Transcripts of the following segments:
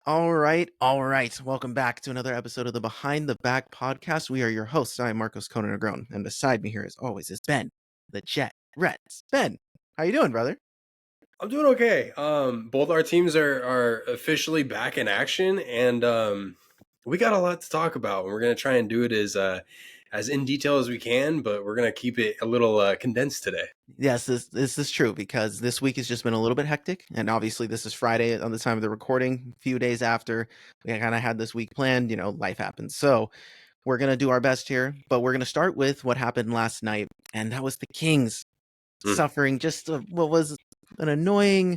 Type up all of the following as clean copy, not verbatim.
All right, all right. Welcome back to another episode of the Behind the Back podcast. We are your hosts. I'm Marcos Conan Negron, and beside me here, as always, is Ben, the Jet Reds. Ben, how you doing, brother? I'm doing okay. Both our teams are officially back in action, and we got a lot to talk about. We're gonna try and do it as in detail as we can, but we're gonna keep it a little condensed today. Yes, this is true because this week has just been a little bit hectic, and obviously this is Friday on the time of the recording. A few days after we kind of had this week planned, life happens. So we're gonna do our best here, but we're gonna start with what happened last night, and that was the Kings Mm. suffering just what was an annoying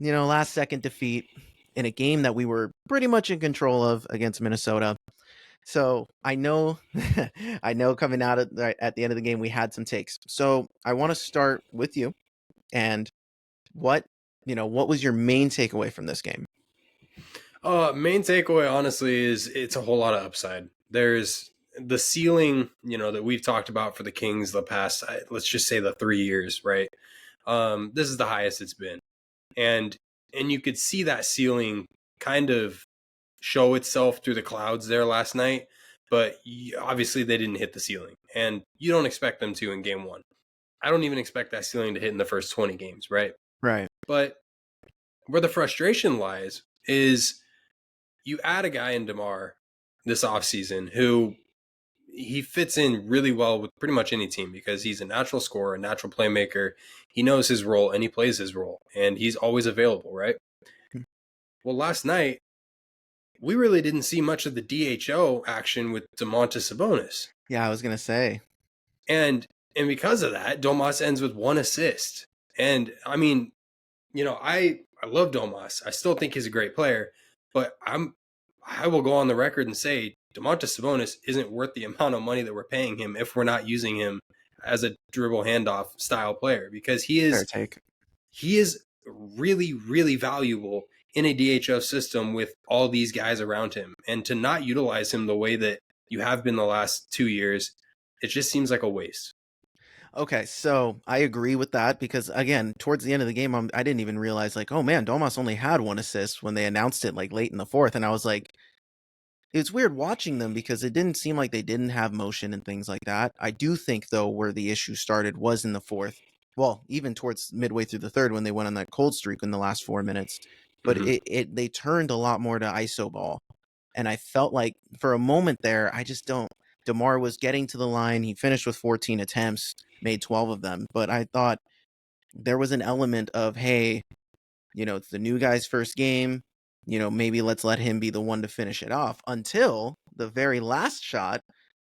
last second defeat in a game that we were pretty much in control of against Minnesota. So I know, I know coming out at the end of the game, we had some takes. So I want to start with you and what, what was your main takeaway from this game? Main takeaway, honestly, is it's a whole lot of upside. There's the ceiling, that we've talked about for the Kings the past, let's just say the 3 years, right? This is the highest it's been, and you could see that ceiling kind of show itself through the clouds there last night, but obviously they didn't hit the ceiling, and you don't expect them to in game one. I don't even expect that ceiling to hit in the first 20 games, right? Right. But where the frustration lies is you add a guy in DeMar this offseason who he fits in really well with pretty much any team because he's a natural scorer, a natural playmaker. He knows his role and he plays his role, and he's always available, right? Well, last night, we really didn't see much of the DHO action with Domantas Sabonis. Yeah, I was gonna say. And because of that, Domas ends with 1 assist. And I mean, I love Domas. I still think he's a great player, but I will go on the record and say Domantas Sabonis isn't worth the amount of money that we're paying him if we're not using him as a dribble handoff style player, because Fair take. he is really, really valuable in a DHO system with all these guys around him. And to not utilize him the way that you have been the last 2 years, it just seems like a waste. Okay, so I agree with that because again, towards the end of the game, I didn't even realize like, oh man, Domas only had one assist when they announced it like late in the fourth, and I was like, it's weird watching them because it didn't seem like they didn't have motion and things like that. I do think though where the issue started was in the fourth. Well, even towards midway through the third when they went on that cold streak in the last 4 minutes. But Mm-hmm. it they turned a lot more to ISO ball. And I felt like for a moment there, I just don't DeMar was getting to the line. He finished with 14 attempts, made 12 of them. But I thought there was an element of, hey, it's the new guy's first game. Maybe let's let him be the one to finish it off until the very last shot,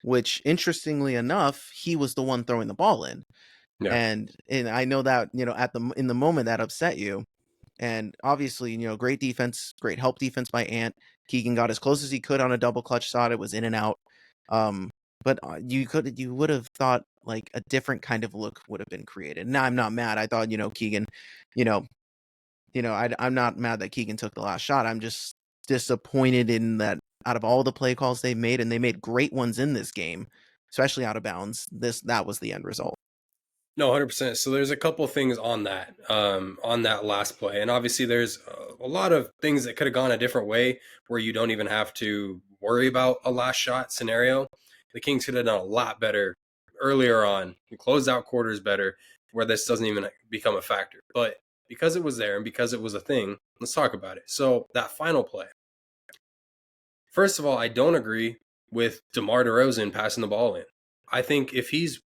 which interestingly enough, he was the one throwing the ball in. Yeah. And I know that, in the moment that upset you. And obviously, great defense, great help defense by Ant. Keegan got as close as he could on a double clutch shot. It was in and out. Um, but you would have thought like a different kind of look would have been created. Now I'm not mad. I thought, Keegan, you know, I'm not mad that Keegan took the last shot. I'm just disappointed in that out of all the play calls they made, and they made great ones in this game, especially out of bounds. That was the end result. No, 100%. So there's a couple things on that last play. And obviously there's a lot of things that could have gone a different way where you don't even have to worry about a last shot scenario. The Kings could have done a lot better earlier on. You closed out quarters better where this doesn't even become a factor. But because it was there and because it was a thing, let's talk about it. So that final play. First of all, I don't agree with DeMar DeRozan passing the ball in. I think if he's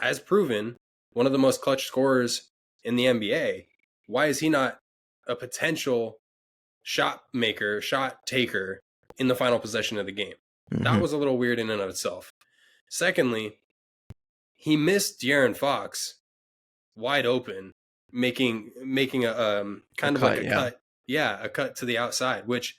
as proven one of the most clutch scorers in the NBA, why is he not a potential shot maker, shot taker in the final possession of the game? That Mm-hmm. was a little weird in and of itself. Secondly, he missed De'Aaron Fox wide open, making a A kind of like cut, a yeah. cut. Yeah, a cut to the outside, which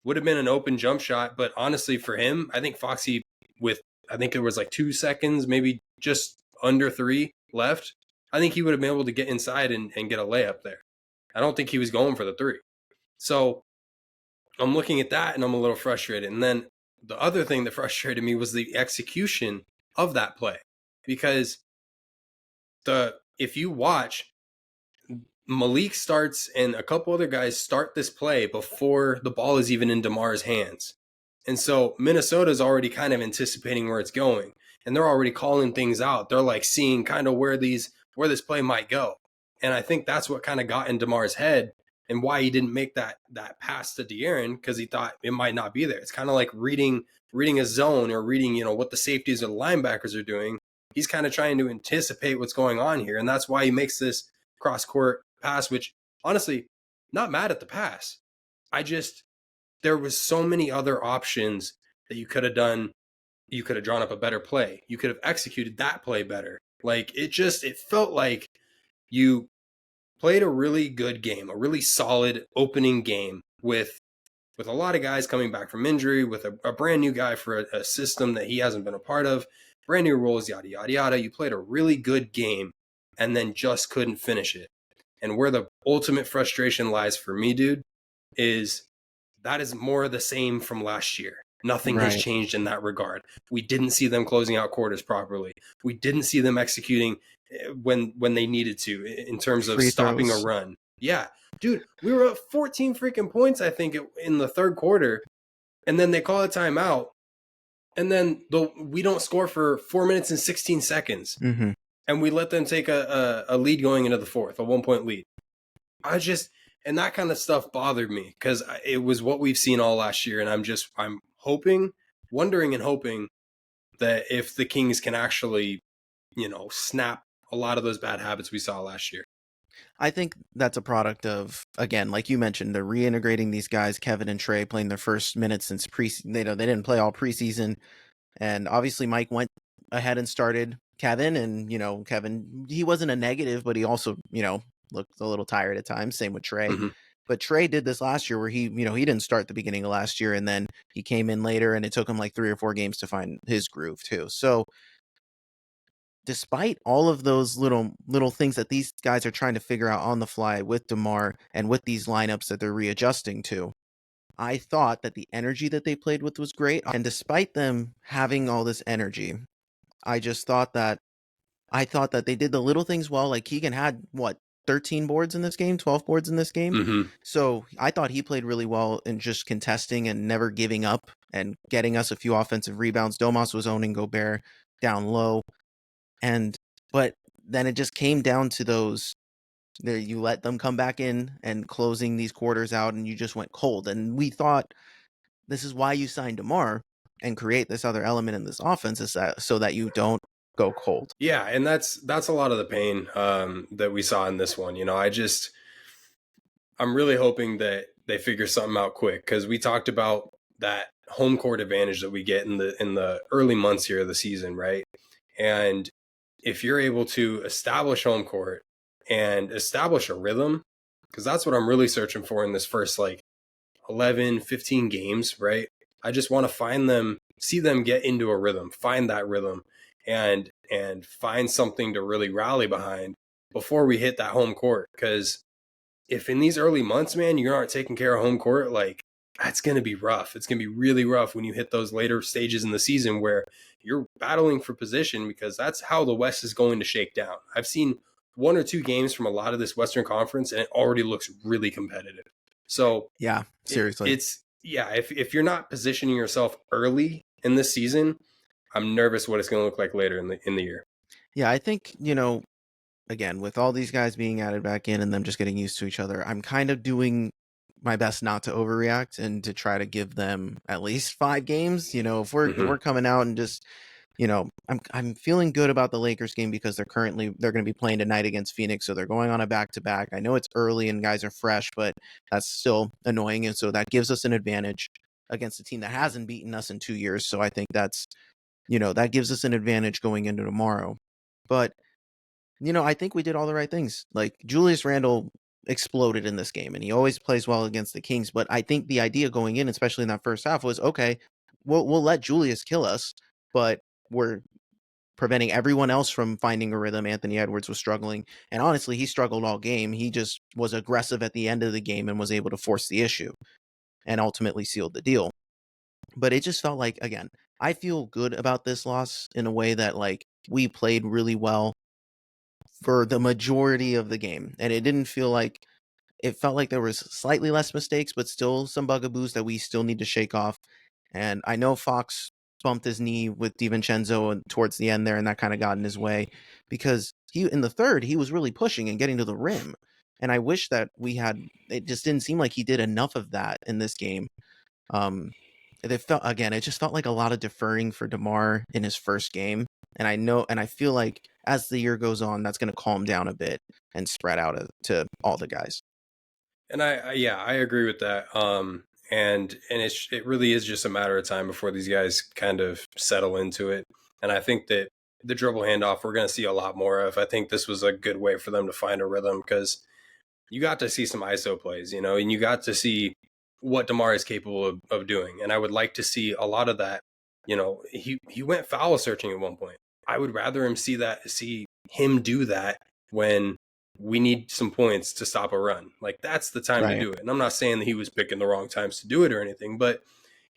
would have been an open jump shot. But honestly, for him, I think Foxy, with I think it was like 2 seconds, maybe just under three left, I think he would have been able to get inside and get a layup there. I don't think he was going for the three. So I'm looking at that and I'm a little frustrated. And then the other thing that frustrated me was the execution of that play. Because if you watch, Malik starts and a couple other guys start this play before the ball is even in DeMar's hands. And so Minnesota's already kind of anticipating where it's going. And they're already calling things out. They're like seeing kind of where this play might go. And I think that's what kind of got in DeMar's head and why he didn't make that pass to De'Aaron, because he thought it might not be there. It's kind of like reading a zone or reading, what the safeties or the linebackers are doing. He's kind of trying to anticipate what's going on here. And that's why he makes this cross court pass, which honestly, not mad at the pass. There was so many other options that you could have done. You could have drawn up a better play. You could have executed that play better. Like it felt like you played a really good game, a really solid opening game with a lot of guys coming back from injury, with a brand new guy for a system that he hasn't been a part of, brand new roles, yada, yada, yada. You played a really good game and then just couldn't finish it. And where the ultimate frustration lies for me, dude, is that is more the same from last year. Nothing has changed in that regard. We didn't see them closing out quarters properly. We didn't see them executing when they needed to in terms of stopping a run. Yeah, dude, we were up 14 freaking points, I think, in the third quarter, and then they call a timeout, and then we don't score for 4 minutes and 16 seconds, and we let them take a lead going into the fourth, a 1-point lead. And that kind of stuff bothered me because it was what we've seen all last year. And I'm wondering and hoping that if the Kings can actually, snap a lot of those bad habits we saw last year. I think that's a product of, again, like you mentioned, they're reintegrating these guys, Kevin and Trey, playing their first minutes since preseason. They didn't play all preseason. And obviously Mike went ahead and started Kevin. And, Kevin, he wasn't a negative, but he also, looked a little tired at times. Same with Trey. Mm-hmm. But Trey did this last year where he didn't start the beginning of last year, and then he came in later, and it took him like 3 or 4 games to find his groove too. So despite all of those little things that these guys are trying to figure out on the fly with DeMar and with these lineups that they're readjusting to, I thought that the energy that they played with was great. And despite them having all this energy, I thought that they did the little things well. Like Keegan had 13 boards in this game, 12 boards in this game. Mm-hmm. So I thought he played really well in just contesting and never giving up and getting us a few offensive rebounds. Domas was owning Gobert down low. But then it just came down to those, you let them come back in and closing these quarters out, and you just went cold. And we thought this is why you signed DeMar and create this other element in this offense, is that so that you don't go cold. Yeah, and that's a lot of the pain that we saw in this one. I'm really hoping that they figure something out quick, because we talked about that home court advantage that we get in the early months here of the season, right? And if you're able to establish home court and establish a rhythm, because that's what I'm really searching for in this first 11, 15 games, right? I just want to see them get into a rhythm, find that rhythm, and find something to really rally behind before we hit that home court. Because if in these early months, man, you aren't taking care of home court, that's going to be rough. It's going to be really rough when you hit those later stages in the season where you're battling for position, because that's how the West is going to shake down. I've seen 1 or 2 games from a lot of this Western Conference, and it already looks really competitive. So yeah, seriously, if you're not positioning yourself early in this season, I'm nervous what it's going to look like later in the year. Yeah, I think, again, with all these guys being added back in and them just getting used to each other, I'm kind of doing my best not to overreact and to try to give them at least 5 games. If we're coming out and just, I'm feeling good about the Lakers game because they're going to be playing tonight against Phoenix, so they're going on a back-to-back. I know it's early and guys are fresh, but that's still annoying, and so that gives us an advantage against a team that hasn't beaten us in 2 years. So I think that's, that gives us an advantage going into tomorrow. But I think we did all the right things. Like Julius Randle exploded in this game, and he always plays well against the Kings. But I think the idea going in, especially in that first half, was okay, we'll let Julius kill us, but we're preventing everyone else from finding a rhythm. Anthony Edwards was struggling, and honestly, he struggled all game. He just was aggressive at the end of the game and was able to force the issue and ultimately sealed the deal. But it just felt like, again, I feel good about this loss in a way that we played really well for the majority of the game, and it didn't feel like it felt like there was slightly less mistakes, but still some bugaboos that we still need to shake off. And I know Fox bumped his knee with DiVincenzo and towards the end there, and that kind of got in his way because he in the third he was really pushing and getting to the rim. And I wish that we had. It just didn't seem like he did enough of that in this game. Um, it just felt like a lot of deferring for DeMar in his first game. And I feel like as the year goes on, that's going to calm down a bit and spread out to all the guys. And yeah, I agree with that. And it really is just a matter of time before these guys kind of settle into it. And I think that the dribble handoff we're going to see a lot more of. I think this was a good way for them to find a rhythm because you got to see some ISO plays, and you got to see what DeMar is capable of doing. And I would like to see a lot of that. He went foul searching at one point. I would rather see him do that when we need some points to stop a run. Like that's the time to Right. do it. And I'm not saying that he was picking the wrong times to do it or anything, but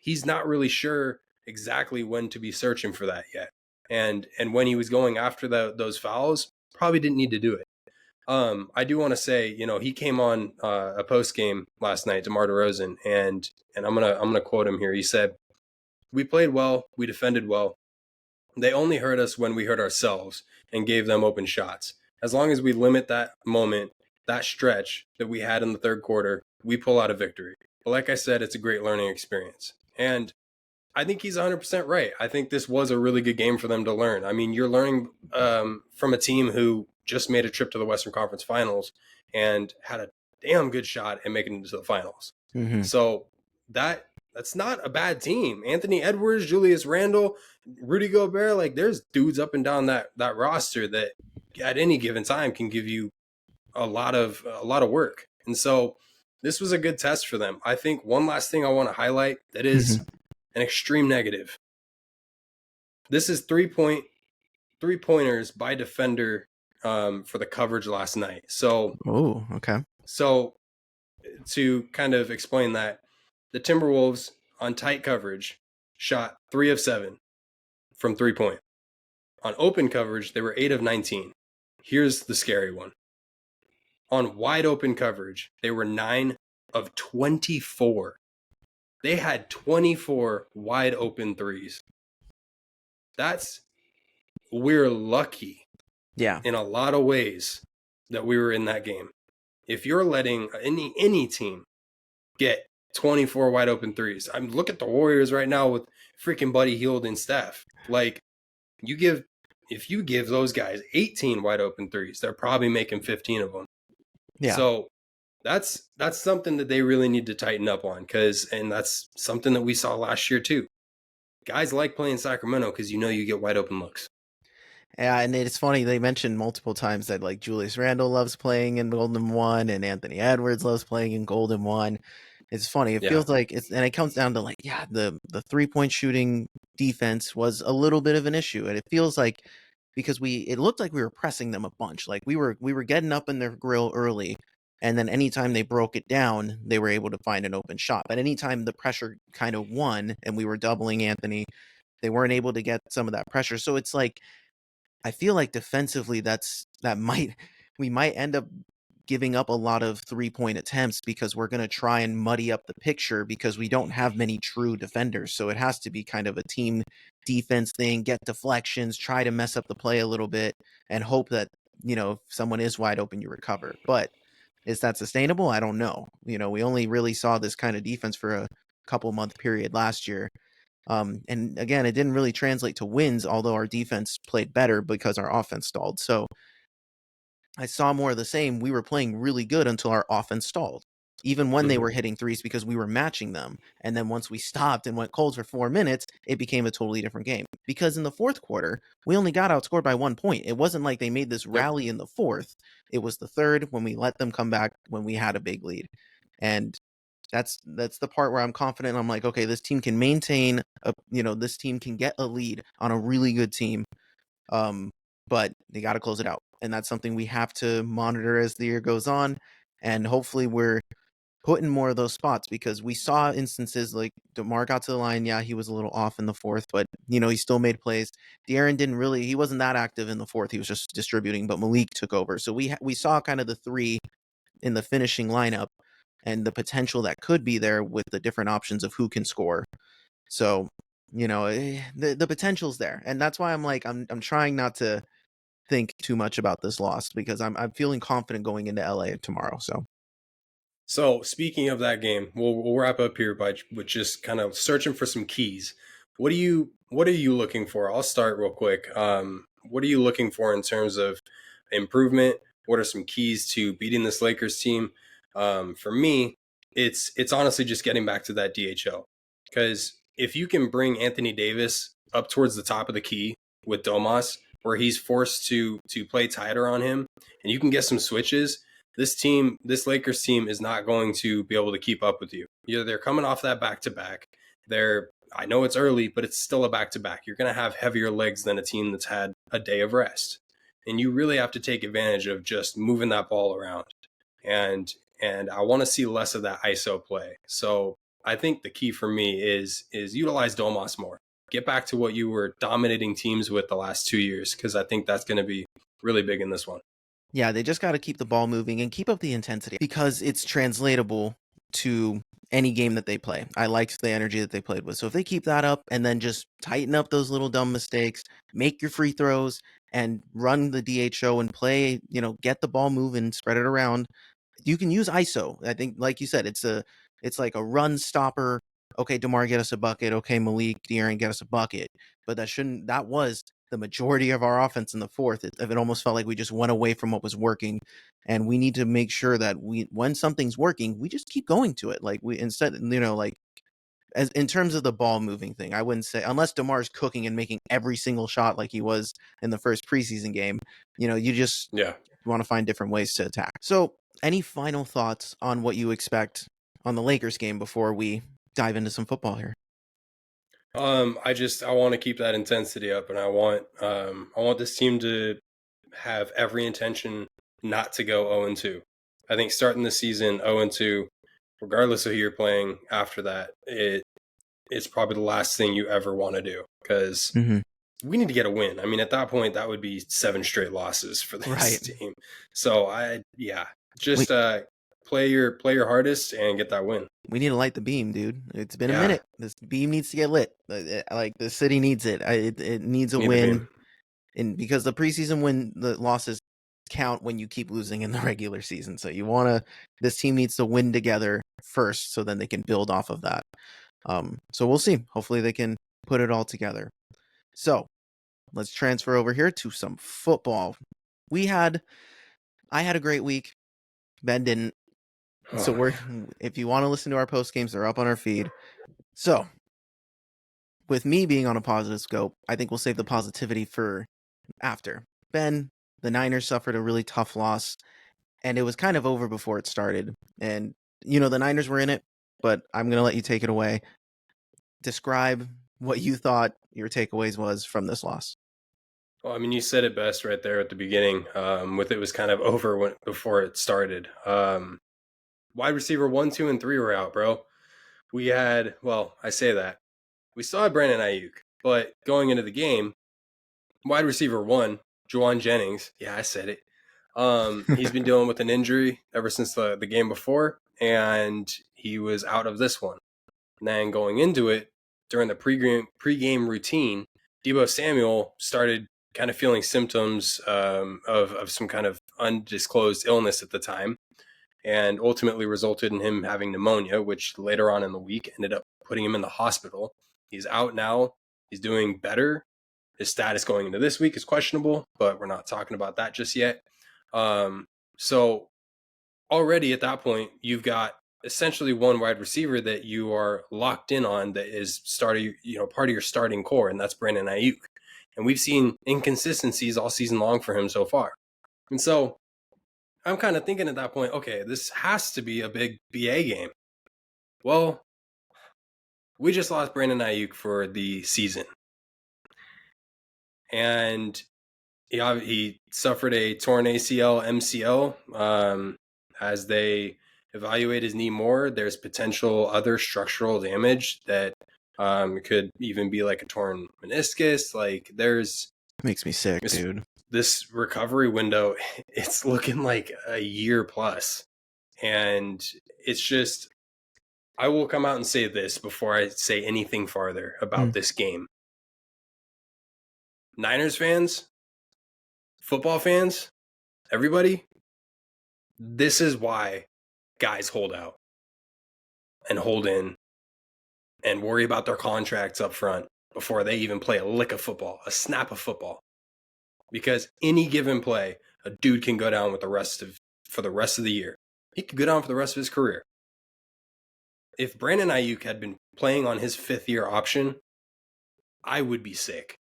he's not really sure exactly when to be searching for that yet. And when he was going after those fouls, probably didn't need to do it. I do want to say, he came on a post game last night, DeMar DeRozan, and I'm gonna quote him here. He said, "We played well, we defended well. They only hurt us when we hurt ourselves and gave them open shots. As long as we limit that moment, that stretch that we had in the third quarter, we pull out a victory. But like I said, it's a great learning experience." And I think he's 100% right. I think this was a really good game for them to learn. I mean, you're learning from a team who just made a trip to the Western Conference Finals and had a damn good shot at making it to the finals. Mm-hmm. So that's not a bad team. Anthony Edwards, Julius Randle, Rudy Gobert, like there's dudes up and down that roster that at any given time can give you a lot of work. And so this was a good test for them. I think one last thing I want to highlight that is an extreme negative. This is 3-pointers by defender for the coverage last night. So, okay. So to kind of explain that, the Timberwolves on tight coverage shot 3 of 7 from 3-point. On open coverage, they were 8 of 19. Here's the scary one. On wide open coverage, they were 9 of 24. They had 24 wide open threes. We're lucky. Yeah. In a lot of ways that we were in that game. If you're letting any team get 24 wide open threes, look at the Warriors right now with freaking Buddy Hield and Steph. Like if you give those guys 18 wide open threes, they're probably making 15 of them. Yeah. So that's something that they really need to tighten up on and that's something that we saw last year too. Guys like playing Sacramento because you get wide open looks. Yeah, and it's funny, they mentioned multiple times that like Julius Randle loves playing in Golden 1 and Anthony Edwards loves playing in Golden 1. It's funny. It feels like and it comes down to like, the 3-point shooting defense was a little bit of an issue. And it feels like because it looked like we were pressing them a bunch. Like we were getting up in their grill early, and then anytime they broke it down, they were able to find an open shot. But anytime the pressure kind of won and we were doubling Anthony, they weren't able to get some of that pressure. So it's like I feel like defensively we might end up giving up a lot of 3-point attempts because we're going to try and muddy up the picture because we don't have many true defenders. So it has to be kind of a team defense thing, get deflections, try to mess up the play a little bit and hope that, if someone is wide open, you recover. But is that sustainable? I don't know. We only really saw this kind of defense for a couple month period last year. And again, it didn't really translate to wins, although our defense played better because our offense stalled. So I saw more of the same. We were playing really good until our offense stalled, even when they were hitting threes because we were matching them. And then once we stopped and went cold for 4 minutes, it became a totally different game. Because in the fourth quarter, we only got outscored by 1 point. It wasn't like they made this rally in the fourth. It was the third when we let them come back when we had a big lead. And that's the part where I'm confident. I'm like, okay, this team can maintain this team can get a lead on a really good team. But they got to close it out. And that's something we have to monitor as the year goes on. And hopefully we're put in more of those spots, because we saw instances like DeMar got to the line. Yeah, he was a little off in the fourth, but he still made plays. De'Aaron he wasn't that active in the fourth. He was just distributing, but Malik took over. So we saw kind of the three in the finishing lineup and the potential that could be there with the different options of who can score. So, the potential's there. And that's why I'm trying not to think too much about this loss, because I'm feeling confident going into LA tomorrow. So speaking of that game, we'll wrap up here with just kind of searching for some keys. What are you looking for? I'll start real quick. What are you looking for in terms of improvement? What are some keys to beating this Lakers team? For me, it's honestly just getting back to that DHO, because if you can bring Anthony Davis up towards the top of the key with Domas, where he's forced to play tighter on him, and you can get some switches, this Lakers team is not going to be able to keep up with you. They're coming off that back-to-back. I know it's early, but it's still a back-to-back. You're going to have heavier legs than a team that's had a day of rest. And you really have to take advantage of just moving that ball around. And I want to see less of that ISO play. So I think the key for me is utilize Domas more. Get back to what you were dominating teams with the last 2 years, because I think that's going to be really big in this one. Yeah, they just got to keep the ball moving and keep up the intensity, because it's translatable to any game that they play. I liked the energy that they played with. So if they keep that up and then just tighten up those little dumb mistakes, make your free throws and run the DHO and play, get the ball moving, spread it around. You can use ISO. I think, like you said, it's like a run stopper. Okay, DeMar, get us a bucket. Okay, Malik, De'Aaron, get us a bucket. But that was the majority of our offense in the fourth. It almost felt like we just went away from what was working, and we need to make sure that when something's working, we just keep going to it. Like as in terms of the ball moving thing, I wouldn't say, unless DeMar's cooking and making every single shot like he was in the first preseason game, you just want to find different ways to attack. So, any final thoughts on what you expect on the Lakers game before we dive into some football here? I want to keep that intensity up, and I want this team to have every intention not to go 0-2. I think starting the season 0-2, regardless of who you're playing after that, it's probably the last thing you ever want to do, because we need to get a win. I mean, at that point, that would be 7 straight losses for this team. So play your hardest and get that win. We need to light the beam, dude. It's been a minute. This beam needs to get lit. Like, the city needs it. It needs a win. And because the preseason win, the losses count when you keep losing in the regular season. So this team needs to win together first, so then they can build off of that. So we'll see. Hopefully they can put it all together. So let's transfer over here to some football. I had a great week. Ben didn't. So if you want to listen to our post games, they're up on our feed. So with me being on a positive scope, I think we'll save the positivity for after. Ben, the Niners suffered a really tough loss, and it was kind of over before it started. And the Niners were in it, but I'm going to let you take it away. Describe what you thought your takeaways was from this loss. Well, I mean, you said it best right there at the beginning. With it was kind of over before it started. Wide receiver 1, 2, and 3 were out, bro. I say that. We still had Brandon Aiyuk, but going into the game, wide receiver 1, Juwan Jennings, yeah, I said it. He's been dealing with an injury ever since the game before, and he was out of this one. And then going into it, during the pregame routine, Deebo Samuel started kind of feeling symptoms of some kind of undisclosed illness at the time, and ultimately resulted in him having pneumonia, which later on in the week ended up putting him in the hospital. He's out now. He's doing better. His status going into this week is questionable, but we're not talking about that just yet. So already at that point, you've got essentially one wide receiver that you are locked in on that is part of your starting core, and that's Brandon Aiyuk. And we've seen inconsistencies all season long for him so far. And so I'm kind of thinking at that point, okay, this has to be a big BA game. Well, we just lost Brandon Aiyuk for the season. And he suffered a torn ACL, MCL, as they evaluate his knee more. There's potential other structural damage that could even be like a torn meniscus. Like there's Makes me sick, dude. This recovery window, it's looking like a year plus. And it's just, I will come out and say this before I say anything farther about this game. Niners fans, football fans, everybody, this is why guys hold out and hold in and worry about their contracts up front before they even play a lick of football, a snap of football. Because any given play, a dude can go down for the rest of the year. He could go down for the rest of his career. If Brandon Aiyuk had been playing on his 5th-year option, I would be sick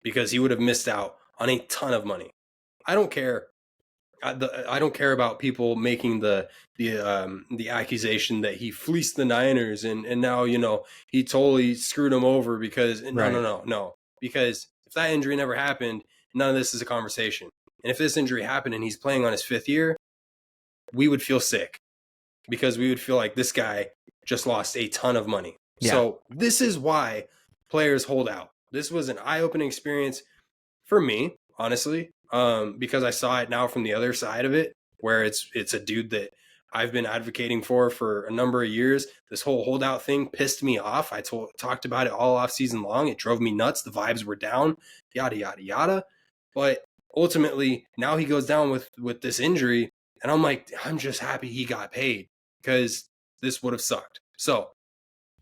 because he would have missed out on a ton of money. I don't care. I don't care about people making the accusation that he fleeced the Niners and now, he totally screwed them over because no. Because if that injury never happened, none of this is a conversation. And if this injury happened and he's playing on his 5th year, we would feel sick because we would feel like this guy just lost a ton of money. Yeah. So this is why players hold out. This was an eye-opening experience for me, honestly, because I saw it now from the other side of it, where it's a dude that I've been advocating for a number of years. This whole holdout thing pissed me off. I talked about it all off season long. It drove me nuts. The vibes were down, yada, yada, yada. But ultimately, now he goes down with this injury, and I'm like, I'm just happy he got paid because this would have sucked. So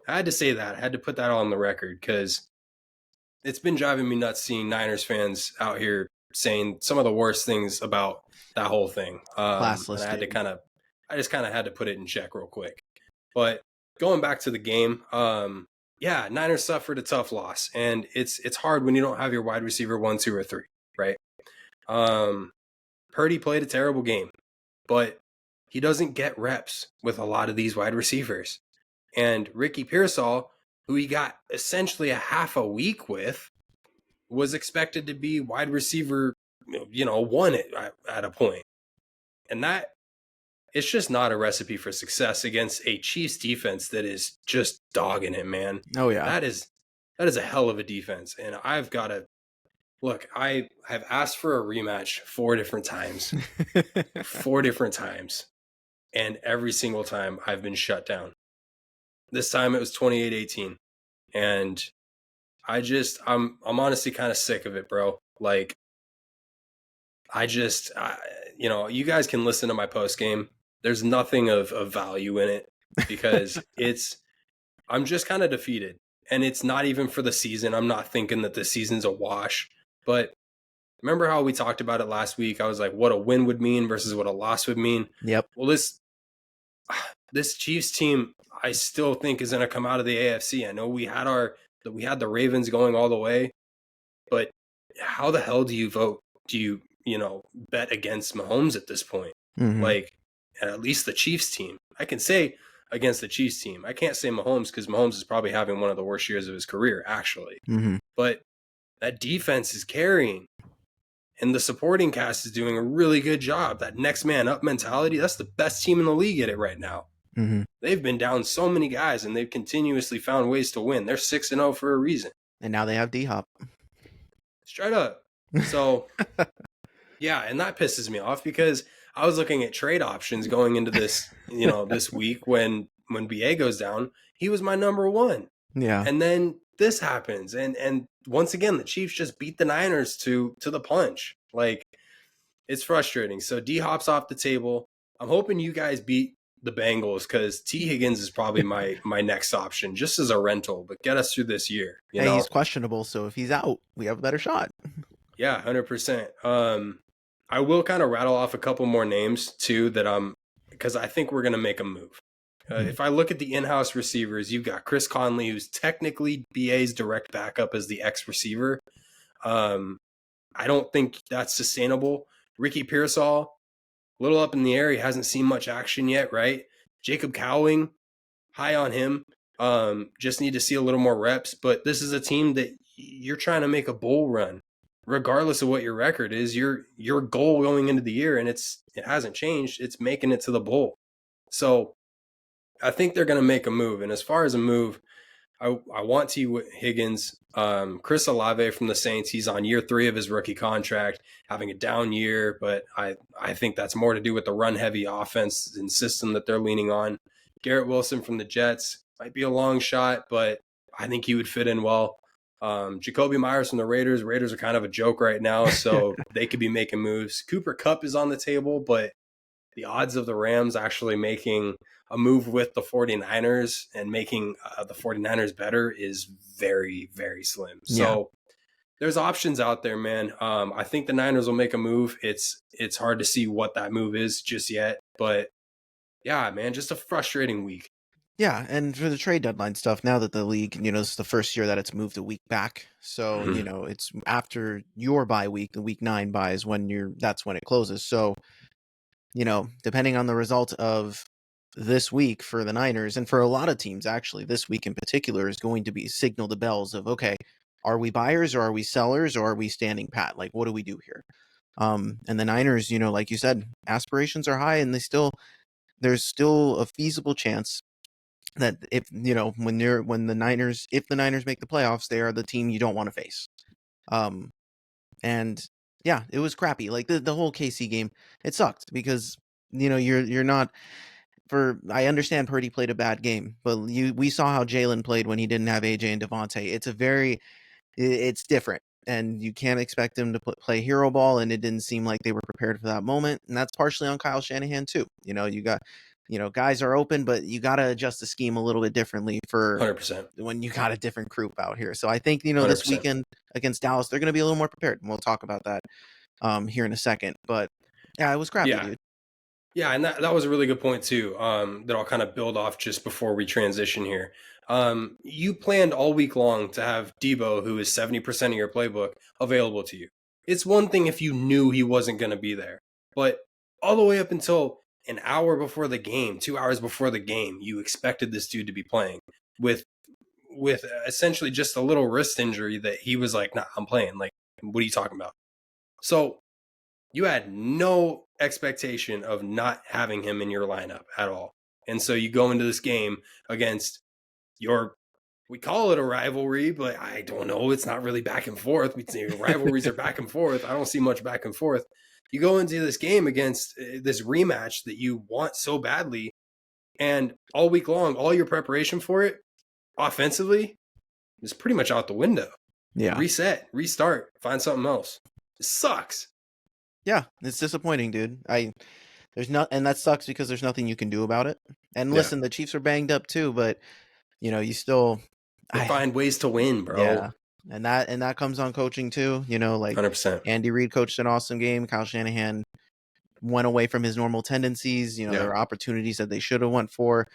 I had to say that. I had to put that on the record because it's been driving me nuts seeing Niners fans out here saying some of the worst things about that whole thing. Classless, and I just kind of had to put it in check real quick. But going back to the game, Niners suffered a tough loss, and it's hard when you don't have your wide receiver 1, 2, or 3, right? Purdy played a terrible game, but he doesn't get reps with a lot of these wide receivers. And Ricky Pearsall, who he got essentially a half a week with, was expected to be wide receiver, 1 at a point. And that, it's just not a recipe for success against a Chiefs defense that is just dogging it, man. Oh, yeah. That is a hell of a defense. And I've got to, look, I have asked for a rematch 4 different times. 4 different times. And every single time I've been shut down. This time it was 28-18. And I'm honestly kind of sick of it, bro. Like, you guys can listen to my post game. There's nothing of value in it because I'm just kind of defeated. And it's not even for the season. I'm not thinking that the season's a wash. But remember how we talked about it last week? I was like, what a win would mean versus what a loss would mean. Yep. Well, this Chiefs team, I still think is going to come out of the AFC. I know we had the Ravens going all the way, but how the hell do you vote? Do you bet against Mahomes at this point? Mm-hmm. Like, at least the Chiefs team. I can say against the Chiefs team. I can't say Mahomes because Mahomes is probably having one of the worst years of his career, actually. Mm-hmm. But that defense is carrying. And the supporting cast is doing a really good job. That next man up mentality, that's the best team in the league at it right now. Mm-hmm. They've been down so many guys, and they've continuously found ways to win. They're 6-0 for a reason. And now they have D-Hop. Straight up. So, yeah, and that pisses me off because I was looking at trade options going into this, this week when BA goes down. He was my number 1. Yeah. And then this happens. And once again, the Chiefs just beat the Niners to the punch. Like, it's frustrating. So D-Hop's off the table. I'm hoping you guys beat the Bengals because T. Higgins is probably my next option just as a rental, but get us through this year. He's questionable, so if he's out, we have a better shot. Yeah, 100%. I will kind of rattle off a couple more names too because I think we're going to make a move. If I look at the in-house receivers, you've got Chris Conley, who's technically BA's direct backup as the ex-receiver. I don't think that's sustainable. Ricky Pearsall, a little up in the air. He hasn't seen much action yet, right? Jacob Cowling, high on him. Just need to see a little more reps. But this is a team that you're trying to make a bowl run. Regardless of what your record is, your goal going into the year, and it hasn't changed, it's making it to the bowl. So I think they're going to make a move. And as far as a move, I want T. Higgins. Chris Olave from the Saints, he's on year 3 of his rookie contract, having a down year, but I think that's more to do with the run-heavy offense and system that they're leaning on. Garrett Wilson from the Jets might be a long shot, but I think he would fit in well. Jacoby Myers from the Raiders. Raiders are kind of a joke right now, so they could be making moves. Cooper Kupp is on the table, but the odds of the Rams actually making a move with the 49ers and making the 49ers better is very, very slim. Yeah. So there's options out there, man. I think the Niners will make a move. It's hard to see what that move is just yet, but yeah, man, just a frustrating week. Yeah, and for the trade deadline stuff, now that the league, this is the first year that it's moved a week back. So, it's after your bye week, the week 9 bye is that's when it closes. So, depending on the result of this week for the Niners, and for a lot of teams, actually, this week in particular is going to be signal the bells of, okay, are we buyers or are we sellers or are we standing pat? Like, what do we do here? And the Niners, like you said, aspirations are high, and there's still a feasible chance that if if the Niners make the playoffs, they are the team you don't want to face. And yeah, it was crappy. Like the whole KC game, it sucked because you're not. I understand Purdy played a bad game, but we saw how Jalen played when he didn't have AJ and Devontae. It's different, and you can't expect him to play hero ball, and it didn't seem like they were prepared for that moment, and that's partially on Kyle Shanahan too. Guys are open, but you got to adjust the scheme a little bit differently for 100%. when you got a different group out here. So I think, this 100%. weekend against Dallas, they're going to be a little more prepared, and we'll talk about that here in a second. But yeah, it was crappy, dude. Yeah, and that was a really good point too. That I'll kind of build off just before we transition here. You planned all week long to have Debo, who is 70% of your playbook, available to you. It's one thing if you knew he wasn't going to be there, but all the way up until an hour before the game, 2 hours before the game, you expected this dude to be playing with essentially just a little wrist injury that he was like, "Nah, I'm playing." Like, what are you talking about? So you had no expectation of not having him in your lineup at all. And so you go into this game against we call it a rivalry, but I don't know. It's not really back and forth. Rivalries are back and forth. I don't see much back and forth. You go into this game against this rematch that you want so badly, and all week long, all your preparation for it offensively is pretty much out the window. Yeah. Reset, restart, find something else. It sucks. Yeah, it's disappointing, dude. And that sucks because there's nothing you can do about it. And listen, the Chiefs are banged up too, but you still find ways to win, bro. Yeah. And that comes on coaching too, like 100%. Andy Reid coached an awesome game. Kyle Shanahan went away from his normal tendencies. There were opportunities that they should have went for.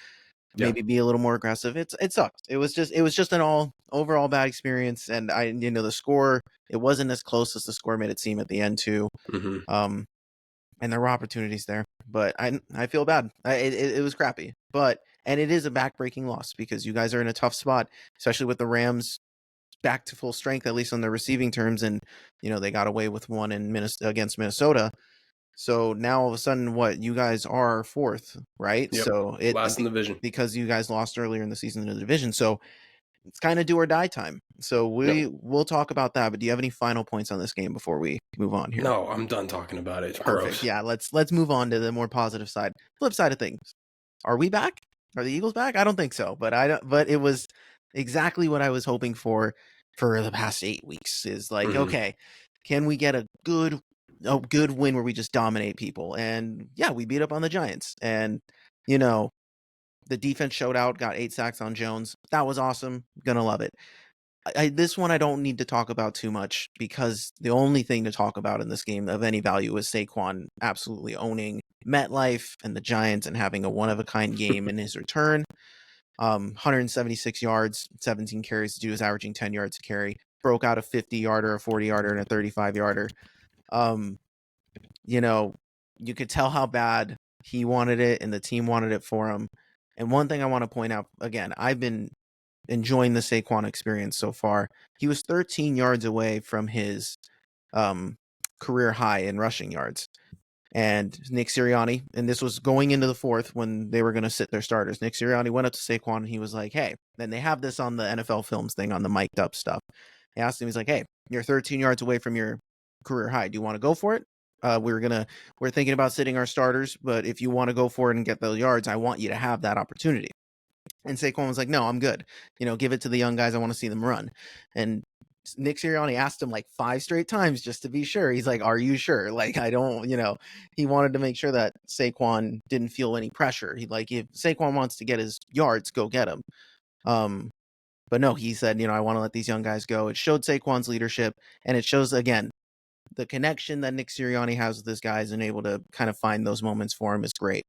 Maybe be a little more aggressive. It sucked. It was just an overall bad experience. And the score, it wasn't as close as the score made it seem at the end too. Mm-hmm. And there were opportunities there, but I feel bad. It was crappy, and it is a backbreaking loss because you guys are in a tough spot, especially with the Rams back to full strength, at least on the receiving terms. And, they got away with one against Minnesota. So now all of a sudden, you guys are 4th, right? Yep. So last in the division because you guys lost earlier in the season in the division. So it's kind of do or die time. So we'll talk about that. But do you have any final points on this game before we move on here? No, I'm done talking about it. It's perfect. Gross. Yeah, let's move on to the more positive side, flip side of things. Are we back? Are the Eagles back? I don't think so, but But it was exactly what I was hoping for the past 8 weeks. Is like, okay, can we get a good win where we just dominate people? And yeah, we beat up on the Giants, and the defense showed out, got 8 sacks on Jones. That was awesome. Gonna love it. This one I don't need to talk about too much because the only thing to talk about in this game of any value is Saquon absolutely owning MetLife and the Giants and having a one-of-a-kind game in his return. 176 yards, 17 carries. The dude was averaging 10 yards a carry. Broke out a 50-yarder, a 40-yarder, and a 35-yarder. You could tell how bad he wanted it and the team wanted it for him. And one thing I want to point out, again, I've been enjoying the Saquon experience so far. He was 13 yards away from his career high in rushing yards. And Nick Sirianni, and this was going into the fourth when they were going to sit their starters. Nick Sirianni went up to Saquon and he was like, "Hey," and they have this on the NFL Films thing on the mic'd up stuff. He asked him, he's like, "Hey, you're 13 yards away from your career high. Do you want to go for it? We're thinking about sitting our starters, but if you want to go for it and get those yards, I want you to have that opportunity." And Saquon was like, "No, I'm good. Give it to the young guys. I want to see them run." And Nick Sirianni asked him like 5 straight times just to be sure. He's like, "Are you sure?" Like, I don't, he wanted to make sure that Saquon didn't feel any pressure. He like, if Saquon wants to get his yards, go get him. But no, he said, I want to let these young guys go. It showed Saquon's leadership, and it shows again the connection that Nick Sirianni has with his guys and able to kind of find those moments for him is great.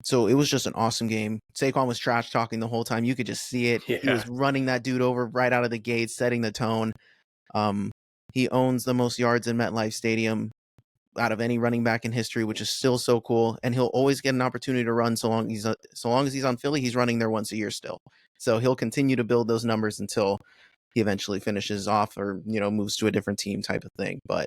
So it was just an awesome game. Saquon was trash talking the whole time. You could just see it. He was running that dude over right out of the gate, setting the tone. He owns the most yards in MetLife Stadium out of any running back in history, which is still so cool. And he'll always get an opportunity to run so long as he's on Philly. He's running there once a year still. So he'll continue to build those numbers until he eventually finishes off or moves to a different team type of thing. But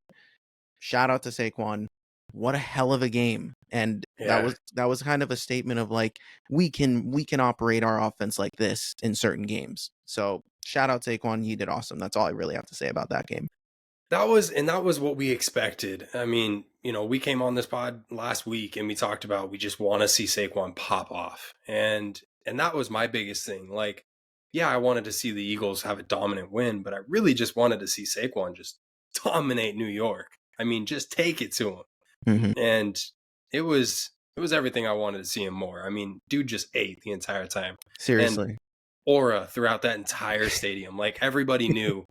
shout out to Saquon. What a hell of a game. And that was kind of a statement of like, we can operate our offense like this in certain games. So shout out Saquon. You did awesome. That's all I really have to say about that game. That was what we expected. I mean, we came on this pod last week and we talked about we just want to see Saquon pop off. And that was my biggest thing. Like, yeah, I wanted to see the Eagles have a dominant win, but I really just wanted to see Saquon just dominate New York. I mean, just take it to him. Mm-hmm. And it was everything I wanted to see him more. I mean, dude just ate the entire time. Seriously. And aura throughout that entire stadium. Like, everybody knew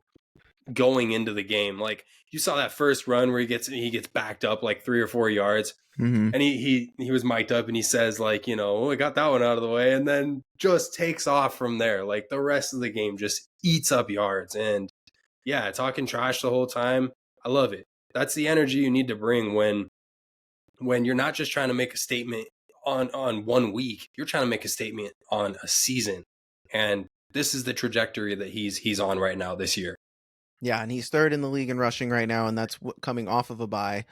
going into the game. Like, you saw that first run where he gets backed up like 3 or 4 yards. Mm-hmm. And he was mic'd up and he says like, I got that one out of the way, and then just takes off from there. Like, the rest of the game just eats up yards. And yeah, talking trash the whole time. I love it. That's the energy you need to bring when you're not just trying to make a statement on 1 week. You're trying to make a statement on a season. And this is the trajectory that he's on right now this year. Yeah, and he's third in the league in rushing right now, and that's coming off of a bye.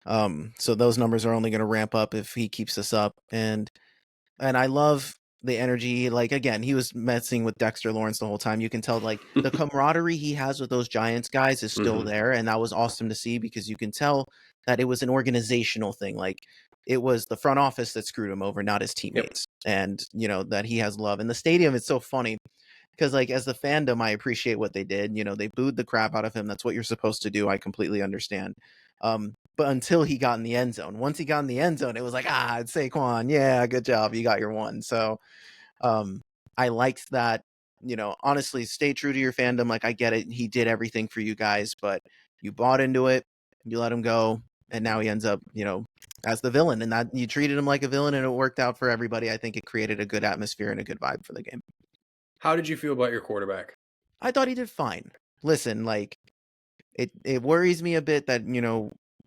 So those numbers are only going to ramp up if he keeps this up. And I love the energy. Like, again, he was messing with Dexter Lawrence the whole time. You can tell like the camaraderie he has with those Giants guys is still there, and that was awesome to see because you can tell that it was an organizational thing. Like, it was the front office that screwed him over, not his teammates. Yep. And that he has love. And the stadium, it's so funny because like as the fandom, I appreciate what they did. They booed the crap out of him. That's what you're supposed to do. I completely understand. But until he got in the end zone, once he got in the end zone, it was like, it's Saquon. Yeah, good job. You got your one. So I liked that, honestly, stay true to your fandom. Like, I get it. He did everything for you guys, but you bought into it. You let him go. And now he ends up, as the villain, and that you treated him like a villain and it worked out for everybody. I think it created a good atmosphere and a good vibe for the game. How did you feel about your quarterback? I thought he did fine. Listen, like, it worries me a bit that,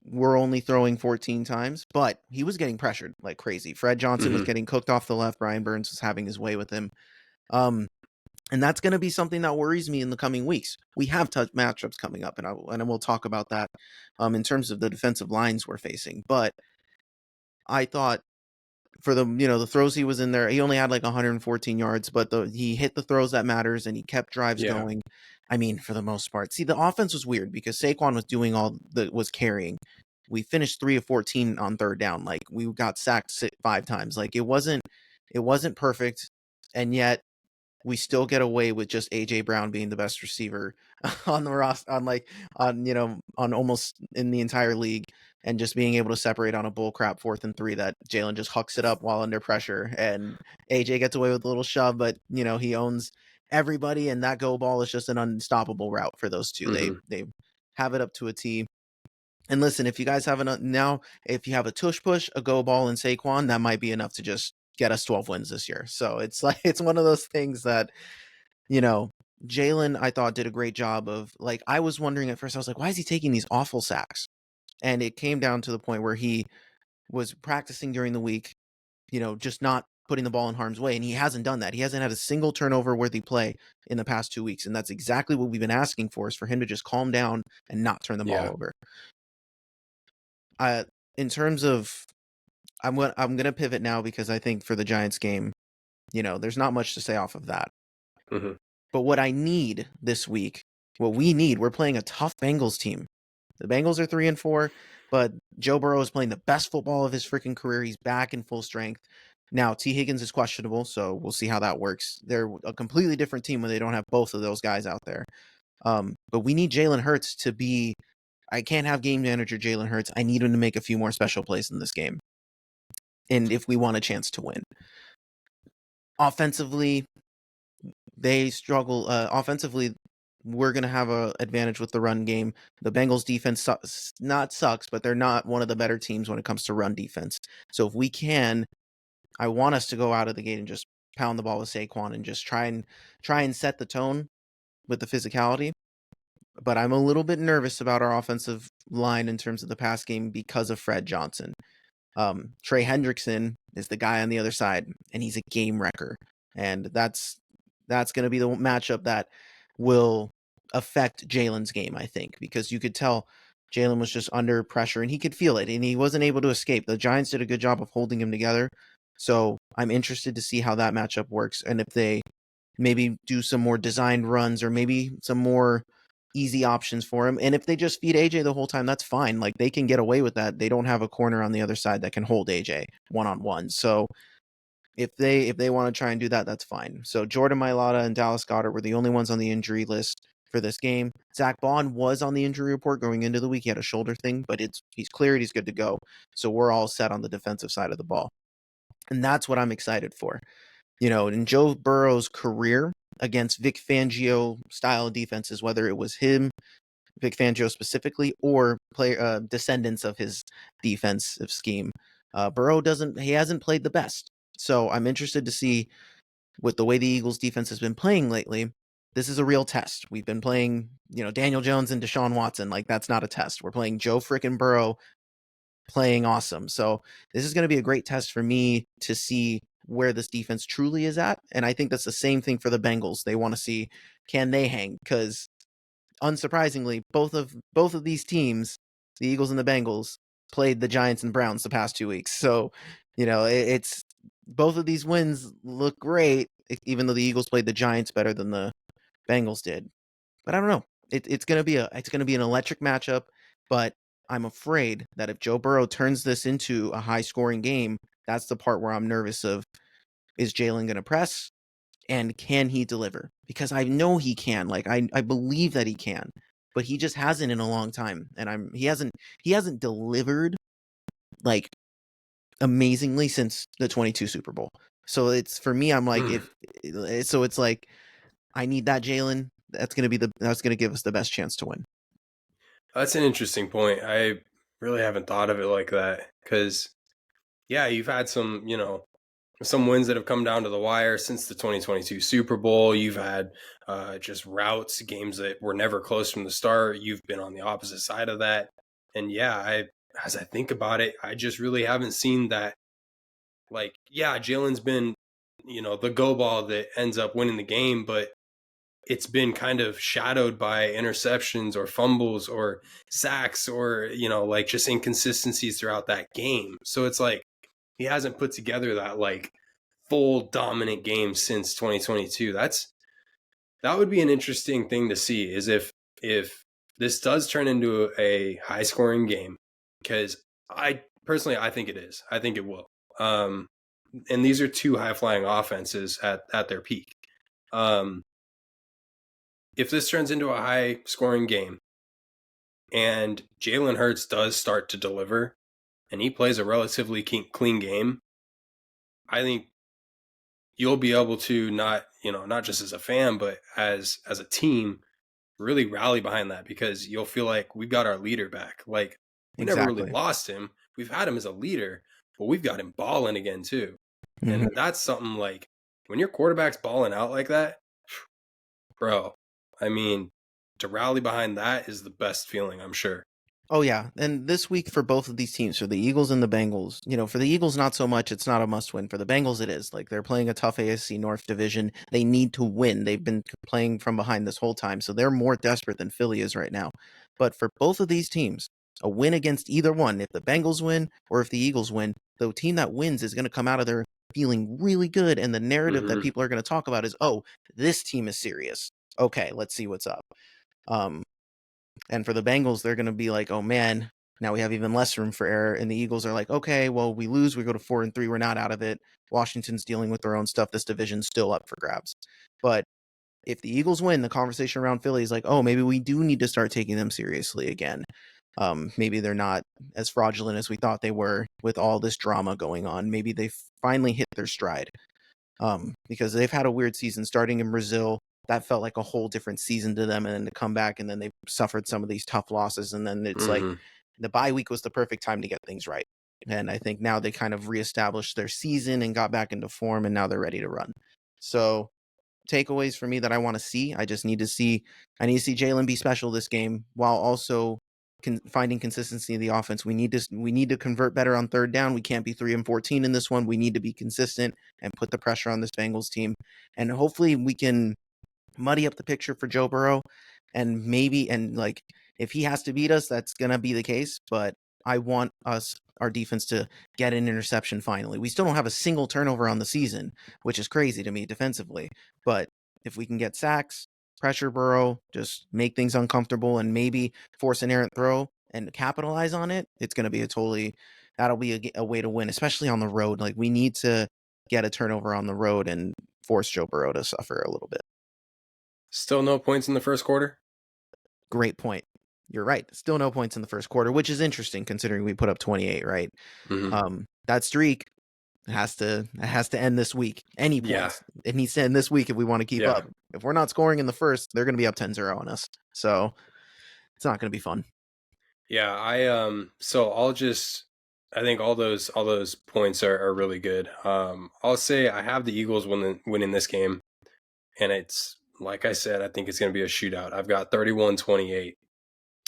we're only throwing 14 times, but he was getting pressured like crazy. Fred Johnson was getting cooked off the left. Brian Burns was having his way with him. And that's going to be something that worries me in the coming weeks. We have tough matchups coming up, and we'll talk about that in terms of the defensive lines we're facing. But I thought for the throws he was in there, he only had like 114 yards, but he hit the throws that matters, and he kept drives going. I mean, for the most part. See, the offense was weird because Saquon was doing was carrying. We finished 3 of 14 on third down. Like, we got sacked 5 times. Like, it wasn't perfect, and yet we still get away with just AJ Brown being the best receiver on the roster, on almost in the entire league, and just being able to separate on a bull crap 4th and 3 that Jalen just hucks it up while under pressure, and AJ gets away with a little shove, but he owns everybody, and that go ball is just an unstoppable route for those two. They have it up to a T. And listen, if you guys have if you have a tush push, a go ball, and Saquon, that might be enough to just get us 12 wins this year. So it's like, it's one of those things that, Jalen, I thought, did a great job of, like, I was wondering at first, I was like, why is he taking these awful sacks? And it came down to the point where he was practicing during the week, just not putting the ball in harm's way. And he hasn't done that. He hasn't had a single turnover worthy play in the past 2 weeks. And that's exactly what we've been asking for, is for him to just calm down and not turn the ball over. in terms of, I'm gonna pivot now because I think for the Giants game, there's not much to say off of that. Hmm. But what I need this week, what we need, we're playing a tough Bengals team. The Bengals are 3-4, but Joe Burrow is playing the best football of his freaking career. He's back in full strength. Now, T. Higgins is questionable, so we'll see how that works. They're a completely different team when they don't have both of those guys out there. But we need Jalen Hurts to be. I can't have game manager Jalen Hurts. I need him to make a few more special plays in this game. And if we want a chance to win. Offensively, they struggle. Offensively, we're going to have an advantage with the run game. The Bengals defense sucks, but they're not one of the better teams when it comes to run defense. So if we can, I want us to go out of the gate and just pound the ball with Saquon and just try and set the tone with the physicality. But I'm a little bit nervous about our offensive line in terms of the pass game because of Fred Johnson. Trey Hendrickson is the guy on the other side, and he's a game wrecker. And that's going to be the matchup that will affect Jalen's game, I think, because you could tell Jalen was just under pressure and he could feel it and he wasn't able to escape. The Giants did a good job of holding him together. So I'm interested to see how that matchup works and if they maybe do some more designed runs or maybe some more easy options for him. And if they just feed AJ the whole time, that's fine. Like they can get away with that. They don't have a corner on the other side that can hold AJ one-on-one. So if they want to try and do that, that's fine. So Jordan Mailata and Dallas Goedert were the only ones on the injury list for this game. Zach Bond was on the injury report going into the week. He had a shoulder thing, but he's cleared. He's good to go. So we're all set on the defensive side of the ball. And that's what I'm excited for. In Joe Burrow's career against Vic Fangio style defenses, whether it was him, Vic Fangio specifically, or descendants of his defensive scheme, Burrow hasn't played the best. So I'm interested to see with the way the Eagles defense has been playing lately. This is a real test. We've been playing, Daniel Jones and Deshaun Watson. Like that's not a test. We're playing Joe frickin' Burrow playing awesome. So this is going to be a great test for me to see where this defense truly is at. And I think that's the same thing for the Bengals. They want to see, can they hang? Because unsurprisingly, both of these teams, the Eagles and the Bengals, played the Giants and Browns the past 2 weeks. So, it's both of these wins look great, even though the Eagles played the Giants better than the Bengals did. But I don't know. It's gonna be an electric matchup. But I'm afraid that if Joe Burrow turns this into a high scoring game, that's the part where I'm nervous of. Is Jalen gonna press? And can he deliver? Because I know he can. Like I believe that he can, but he just hasn't in a long time. And he hasn't delivered like amazingly since the 22 Super Bowl. So it's for me, I'm like, it's like I need that Jalen. That's gonna give us the best chance to win. That's an interesting point. I really haven't thought of it like that because, yeah, you've had some wins that have come down to the wire since the 2022 Super Bowl. You've had just routes, games that were never close from the start. You've been on the opposite side of that. And yeah, as I think about it, I just really haven't seen that. Like, yeah, Jalen's been, the go ball that ends up winning the game, but it's been kind of shadowed by interceptions or fumbles or sacks or, like just inconsistencies throughout that game. So it's like he hasn't put together that like full dominant game since 2022. That would be an interesting thing to see is if this does turn into a high scoring game, because I think it is. I think it will. And these are two high flying offenses at their peak. If this turns into a high scoring game and Jalen Hurts does start to deliver and he plays a relatively clean game, I think you'll be able to not just as a fan, but as a team, really rally behind that because you'll feel like we've got our leader back. Like we never really lost him. We've had him as a leader, but we've got him balling again too. Mm-hmm. And that's something like when your quarterback's balling out like that, bro, I mean, to rally behind that is the best feeling, I'm sure. Oh, yeah. And this week for both of these teams, for the Eagles and the Bengals, for the Eagles, not so much. It's not a must win. For the Bengals, it is. Like, they're playing a tough AFC North division. They need to win. They've been playing from behind this whole time, so they're more desperate than Philly is right now. But for both of these teams, A win against either one, if the Bengals win or if the Eagles win, the team that wins is going to come out of there feeling really good. And the narrative that people are going to talk about is, oh, this team is serious. Okay, let's see what's up. And for the Bengals, they're going to be like, oh man, now we have even less room for error. And the Eagles are like, okay, well, we lose, we go to 4-3, we're not out of it. Washington's dealing with their own stuff. This division's still up for grabs. But if the Eagles win, the conversation around Philly is like, oh, maybe we do need to start taking them seriously again. Maybe they're not as fraudulent as we thought they were with all this drama going on. Maybe they finally hit their stride. Because they've had a weird season starting in Brazil. That felt like a whole different season to them, and then to come back, and then they suffered some of these tough losses, and then it's like the bye week was the perfect time to get things right. And I think now they kind of reestablished their season and got back into form, and now they're ready to run. So takeaways for me that I want to see, I need to see Jalen be special this game while also finding consistency in the offense. We need to convert better on third down. We can't be 3-14 in this one. We need to be consistent and put the pressure on this Bengals team, and hopefully we can muddy up the picture for Joe Burrow, and like if he has to beat us, that's gonna be the case. But I want our defense to get an interception finally. We still don't have a single turnover on the season, which is crazy to me defensively. But if we can get sacks, pressure Burrow, just make things uncomfortable, and maybe force an errant throw and capitalize on it, it's gonna be that'll be a way to win, especially on the road. Like we need to get a turnover on the road and force Joe Burrow to suffer a little bit. Still no points in the first quarter? Great point. You're right. Still no points in the first quarter, which is interesting considering we put up 28, right? That streak has to end this week. Any points. Yeah. It needs to end this week if we want to keep up. If we're not scoring in the first, they're going to be up 10-0 on us. So it's not going to be fun. Yeah, I think all those points are really good. I'll say I have the Eagles winning this game, and it's like I said, I think it's going to be a shootout. I've got 31-28.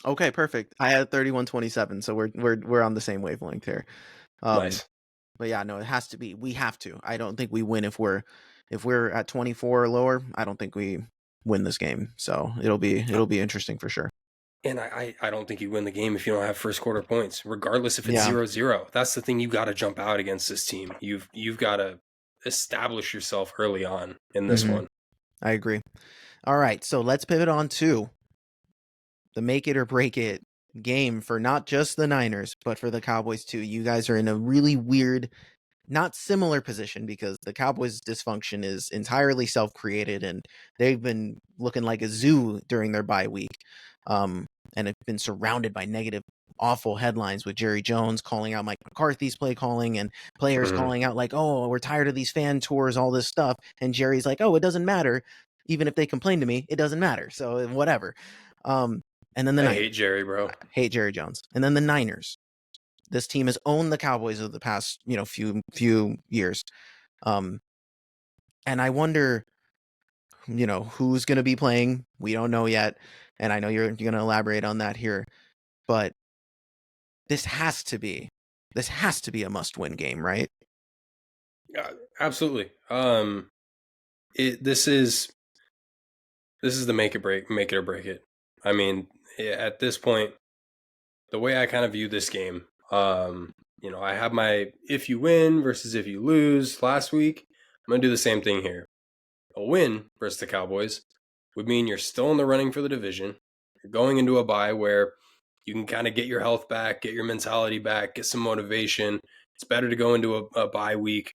Okay, perfect. I had 31-27, so we're on the same wavelength here. Nice. But yeah, no, it has to be. We have to. I don't think we win if we're at 24 or lower. I don't think we win this game. So it'll be interesting for sure. And I don't think you win the game if you don't have first quarter points, regardless if it's 0-0. That's the thing. You got to jump out against this team. You've got to establish yourself early on in this one. I agree. All right, so let's pivot on to the make it or break it game for not just the Niners, but for the Cowboys too. You guys are in a really weird, not similar position because the Cowboys' dysfunction is entirely self-created, and they've been looking like a zoo during their bye week. And have been surrounded by negative, awful headlines with Jerry Jones calling out Mike McCarthy's play calling and players calling out like, oh, we're tired of these fan tours, all this stuff. And Jerry's like, oh, it doesn't matter. Even if they complain to me, it doesn't matter. So whatever. And then I hate Jerry, bro. I hate Jerry Jones. And then the Niners. This team has owned the Cowboys of the past, few years. And I wonder, who's going to be playing. We don't know yet. And I know you're going to elaborate on that here. But this has to be a must-win game, right? Yeah, absolutely. This is the make it or break it. I mean, at this point, the way I kind of view this game, I have my if you win versus if you lose last week. I'm going to do the same thing here. A win versus the Cowboys would mean you're still in the running for the division. You're going into a bye where you can kind of get your health back, get your mentality back, get some motivation. It's better to go into a bye week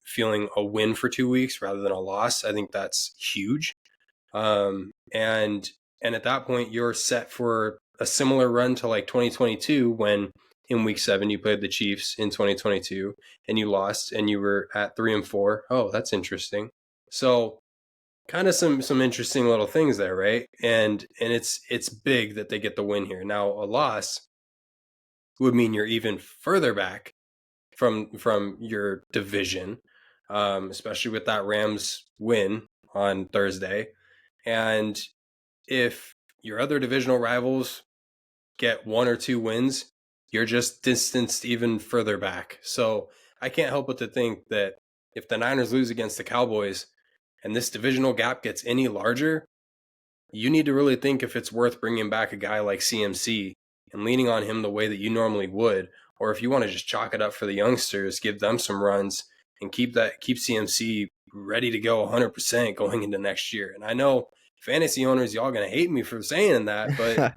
feeling a win for 2 weeks rather than a loss. I think that's huge. And at that point, you're set for a similar run to like 2022 when in week 7 you played the Chiefs in 2022 and you lost and you were at 3-4. Oh, that's interesting. So kind of some interesting little things there, right? And it's big that they get the win here. Now a loss would mean you're even further back from your division, especially with that Rams win on Thursday. And if your other divisional rivals get 1 or 2 wins, you're just distanced even further back. So I can't help but to think that if the Niners lose against the Cowboys and this divisional gap gets any larger, you need to really think if it's worth bringing back a guy like CMC and leaning on him the way that you normally would, or if you want to just chalk it up for the youngsters, give them some runs and keep CMC ready to go 100% going into next year. And I know fantasy owners, y'all going to hate me for saying that, but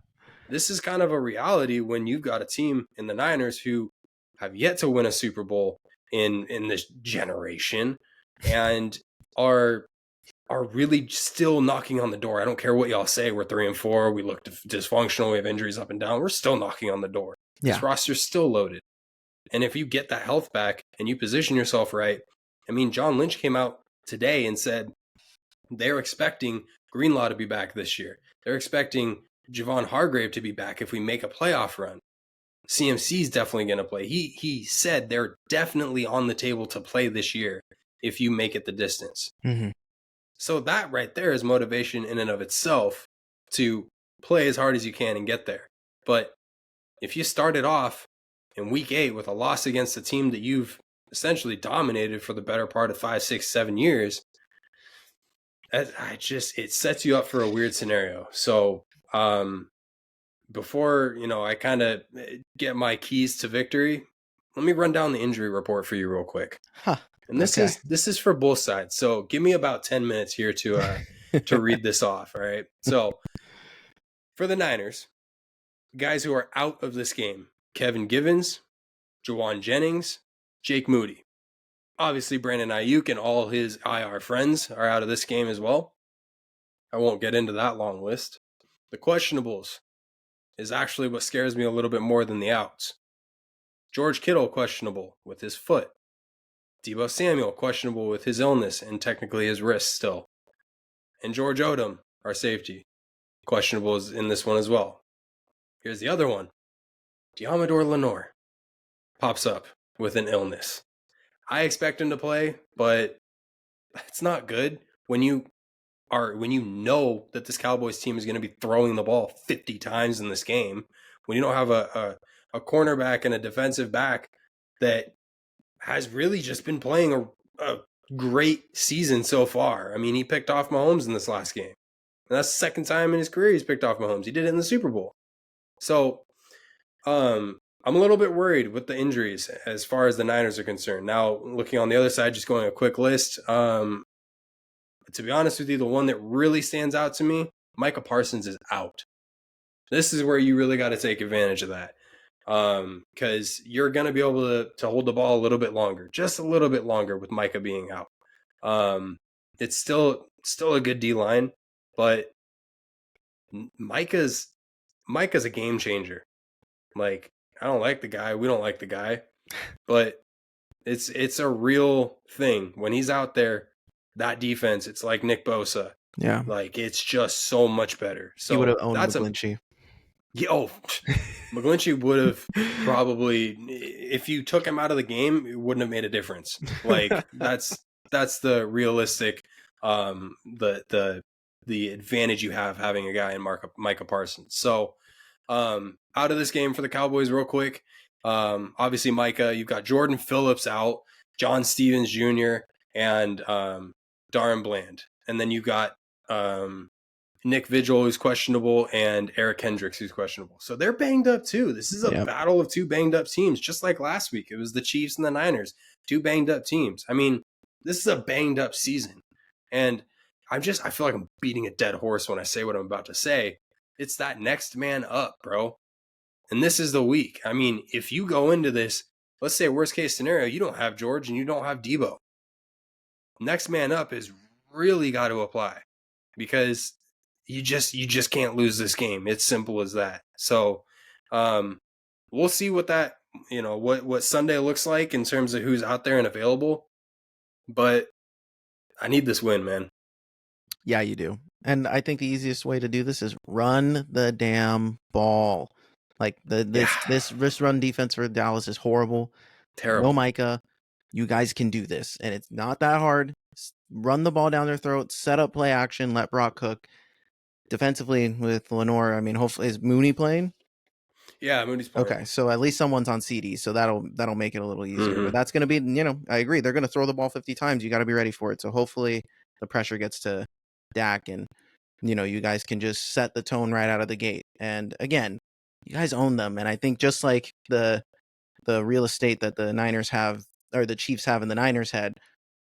this is kind of a reality when you've got a team in the Niners who have yet to win a Super Bowl in this generation and are really still knocking on the door. I don't care what y'all say. We're 3-4. We look dysfunctional. We have injuries up and down. We're still knocking on the door. Yeah. This roster's still loaded. And if you get that health back and you position yourself right, I mean, John Lynch came out today and said they're expecting Greenlaw to be back this year. They're expecting Javon Hargrave to be back if we make a playoff run. CMC's definitely going to play. He said they're definitely on the table to play this year if you make it the distance. Mm-hmm. So that right there is motivation in and of itself to play as hard as you can and get there. But if you started off in week 8 with a loss against a team that you've essentially dominated for the better part of 5, 6, 7 years, it sets you up for a weird scenario. So before, I kind of get my keys to victory, let me run down the injury report for you real quick. Huh. And this is for both sides. So give me about 10 minutes here to read this off. All right. So for the Niners, guys who are out of this game: Kevin Givens, Jawan Jennings, Jake Moody. Obviously, Brandon Aiyuk and all his IR friends are out of this game as well. I won't get into that long list. The questionables is actually what scares me a little bit more than the outs. George Kittle, questionable with his foot. Deebo Samuel, questionable with his illness and technically his wrist still. And George Odom, our safety, questionable in this one as well. Here's the other one. Diamador Lenore pops up with an illness. I expect him to play, but it's not good when you know that this Cowboys team is going to be throwing the ball 50 times in this game, when you don't have a cornerback and a defensive back that has really just been playing a great season so far. I mean, he picked off Mahomes in this last game. And that's the second time in his career he's picked off Mahomes. He did it in the Super Bowl. So I'm a little bit worried with the injuries as far as the Niners are concerned. Now, looking on the other side, just going a quick list. To be honest with you, the one that really stands out to me, Micah Parsons is out. This is where you really got to take advantage of that. Because you're going to be able to hold the ball a little bit longer, just a little bit longer with Micah being out. It's still a good D-line, but Micah's a game changer. Like, I don't like the guy. We don't like the guy, but it's a real thing. When he's out there, that defense, it's like Nick Bosa. Yeah. Like, it's just so much better. So he would have owned McGlinchey. McGlinchey would have probably, if you took him out of the game, it wouldn't have made a difference. Like, that's the realistic, the advantage you have having a guy in Micah Parsons. So, out of this game for the Cowboys real quick. Obviously Micah, you've got Jordan Phillips out, John Stevens Jr., and Darren Bland. And then you've got Nick Vigil, who's questionable, and Eric Hendricks, who's questionable. So they're banged up too. This is a battle of two banged up teams, just like last week. It was the Chiefs and the Niners, two banged up teams. I mean, this is a banged up season. And I feel like I'm beating a dead horse when I say what I'm about to say. It's that next man up, bro. And this is the week. I mean, if you go into this, let's say worst case scenario, you don't have George and you don't have Deebo. Next man up is really got to apply, because you just can't lose this game. It's simple as that. So we'll see what that, what Sunday looks like in terms of who's out there and available. But I need this win, man. Yeah, you do. And I think the easiest way to do this is run the damn ball. Like this run defense for Dallas is horrible. Terrible. No Micah. You guys can do this. And it's not that hard. Run the ball down their throats, set up play action, let Brock cook. Defensively with Lenore, I mean, hopefully, is Mooney playing? Yeah, Mooney's playing. Okay, so at least someone's on CD, so that'll make it a little easier. Mm-hmm. But that's going to be, I agree. They're going to throw the ball 50 times. You got to be ready for it. So hopefully the pressure gets to Dak and, you guys can just set the tone right out of the gate. And again, you guys own them, and I think just like the real estate that the Niners have or the Chiefs have and the Niners had,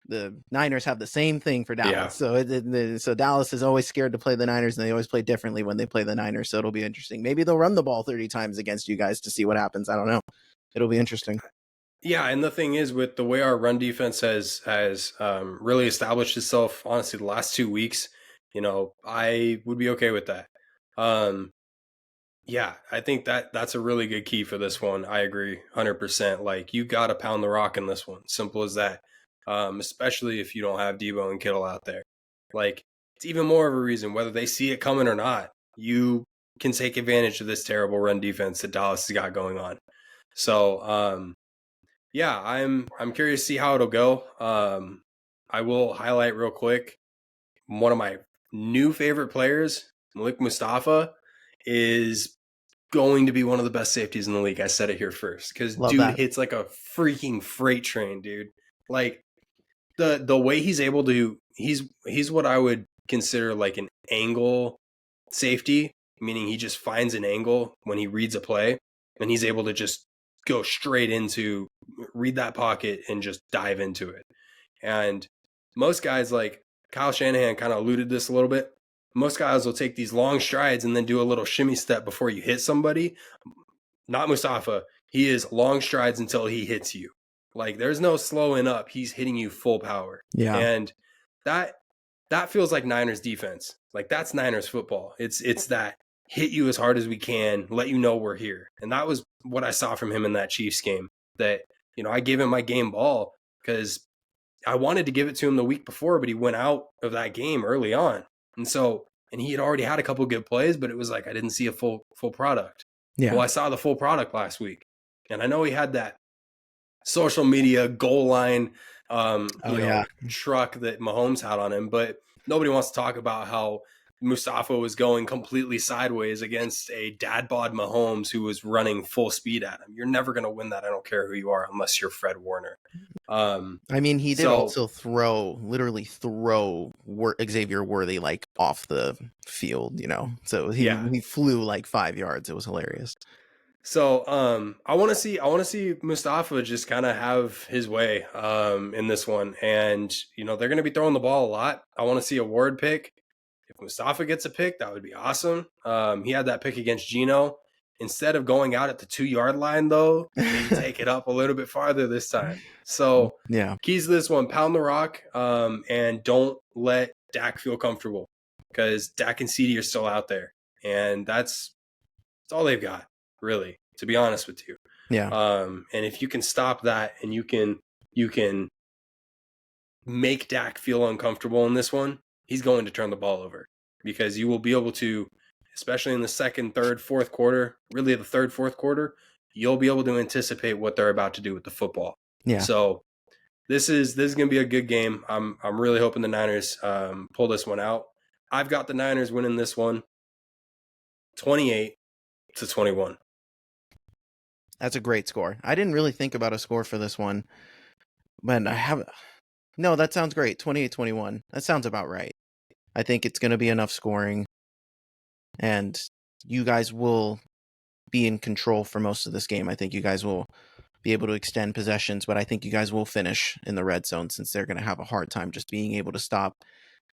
the Niners have the same thing for Yeah. Dallas. So Dallas is always scared to play the Niners, and they always play differently when they play the Niners. So it'll be interesting. Maybe they'll run the ball 30 times against you guys to see what happens. I don't know. It'll be interesting. Yeah, and the thing is, with the way our run defense has really established itself, honestly, the last 2 weeks, I would be okay with that. Yeah, I think that's a really good key for this one. I agree 100%. Like, you got to pound the rock in this one. Simple as that. Especially if you don't have Debo and Kittle out there. Like, it's even more of a reason, whether they see it coming or not, you can take advantage of this terrible run defense that Dallas has got going on. So, yeah, I'm curious to see how it'll go. I will highlight real quick, one of my new favorite players, Malik Mustafa, is going to be one of the best safeties in the league. I said it here first because Love dude that. hits like a freaking freight train, dude. Like, the way he's able to, he's what I would consider like an angle safety, meaning he just finds an angle when he reads a play, and he's able to just go straight into, read that pocket and just dive into it. And most guys, like Kyle Shanahan kind of alluded this a little bit, most guys will take these long strides and then do a little shimmy step before you hit somebody. Not Mustafa. He is long strides until he hits you. Like, there's no slowing up. He's hitting you full power. Yeah. And that feels like Niners defense. Like, that's Niners football. It's that hit you as hard as we can, let you know we're here. And that was what I saw from him in that Chiefs game. That, I gave him my game ball because I wanted to give it to him the week before, but he went out of that game early on. And he had already had a couple good plays, but it was like I didn't see a full product. Yeah. Well, I saw the full product last week. And I know he had that social media goal line truck that Mahomes had on him, but nobody wants to talk about how Mustafa was going completely sideways against a dad bod Mahomes who was running full speed at him. You're never going to win that. I don't care who you are, unless you're Fred Warner. I mean, he did also literally throw Xavier Worthy like off the field, So he flew like 5 yards. It was hilarious. So I want to see Mustafa just kind of have his way in this one, and they're going to be throwing the ball a lot. I want to see a Ward pick. If Mustafa gets a pick, that would be awesome. He had that pick against Geno. Instead of going out at the 2-yard line, though, maybe take it up a little bit farther this time. So yeah, keys to this one: pound the rock, and don't let Dak feel comfortable, because Dak and CD are still out there, and that's all they've got, really, to be honest with you. Yeah. And if you can stop that, and you can make Dak feel uncomfortable in this one, he's going to turn the ball over, because you will be able to, especially in the second, third, fourth quarter, really the third, fourth quarter, you'll be able to anticipate what they're about to do with the football. Yeah. So this is going to be a good game. I'm really hoping the Niners pull this one out. I've got the Niners winning this one 28-21. That's a great score. I didn't really think about a score for this one, but no, that sounds great. 28-21. That sounds about right. I think it's going to be enough scoring, and you guys will be in control for most of this game. I think you guys will be able to extend possessions, but I think you guys will finish in the red zone, since they're going to have a hard time just being able to stop.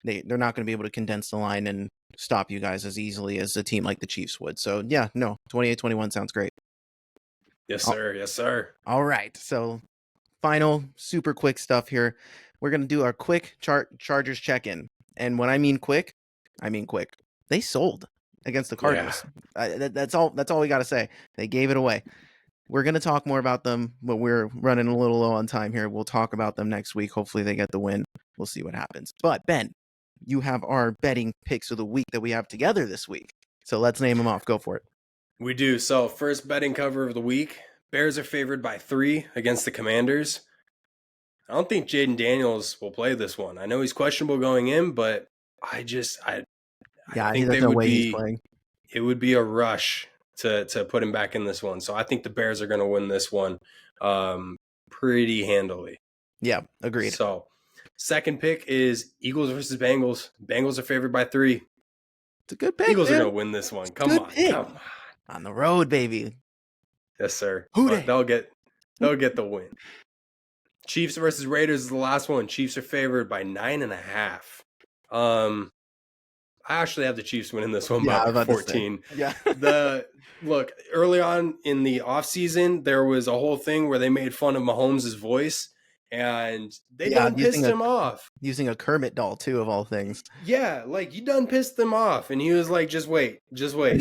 They're not going to be able to condense the line and stop you guys as easily as a team like the Chiefs would. So yeah, no, 28-21 sounds great. Yes, sir. Yes, sir. All right. So final super quick stuff here. We're going to do our quick Chargers check-in. And when I mean quick, I mean quick. They sold against the Cardinals. Yeah. That's all we got to say. They gave it away. We're going to talk more about them, but we're running a little low on time here. We'll talk about them next week. Hopefully they get the win. We'll see what happens. But Ben, you have our betting picks of the week that we have together this week. So let's name them off. Go for it. We do. So first betting cover of the week. Bears are favored by 3 against the Commanders. I don't think Jaden Daniels will play this one. I know he's questionable going in, but I think there's no way he's playing. It would be a rush to put him back in this one. So I think the Bears are going to win this one pretty handily. Yeah, agreed. So second pick is Eagles versus Bengals. Bengals are favored by 3. It's a good pick. Eagles are going to win this one. Come on. On the road, baby. Yes, sir. Who But dey? they'll get the win. Chiefs versus Raiders is the last one. Chiefs are favored by 9.5. I actually have the Chiefs winning this one by Yeah, I was like about to say. 14. Yeah. Look, early on in the offseason, there was a whole thing where they made fun of Mahomes' voice, and they Yeah, done pissed him off. using a Kermit doll too, of all things. Yeah, like you done pissed them off, and he was like, just wait,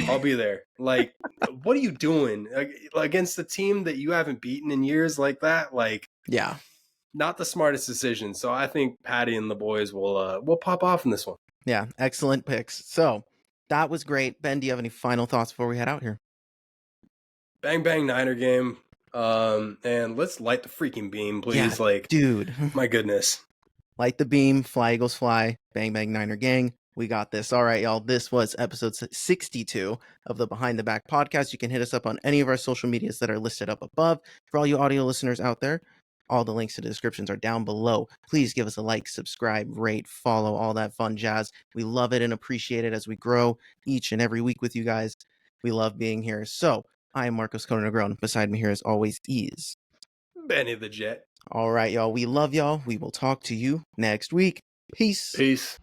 I'll be there. Like, what are you doing against the team that you haven't beaten in years like that? Like, Yeah. not the smartest decision. So I think Patty and the boys will pop off in this one. Yeah, excellent picks. So that was great. Ben, do you have any final thoughts before we head out here? Bang bang Niner game. And let's light the freaking beam, please. Yeah, Like, dude. my goodness. Light the beam, fly Eagles fly, bang bang Niner gang. We got this. All right, y'all. This was episode 62 of the Behind the Back podcast. You can hit us up on any of our social medias that are listed up above. For all you audio listeners out there, all the links to the descriptions are down below. Please give us a like, subscribe, rate, follow, all that fun jazz. We love it and appreciate it as we grow each and every week with you guys. We love being here. So I am Marcos Conan. Beside me here, as always, is Benny the Jet. all right, y'all. We love y'all. We will talk to you next week. Peace. Peace.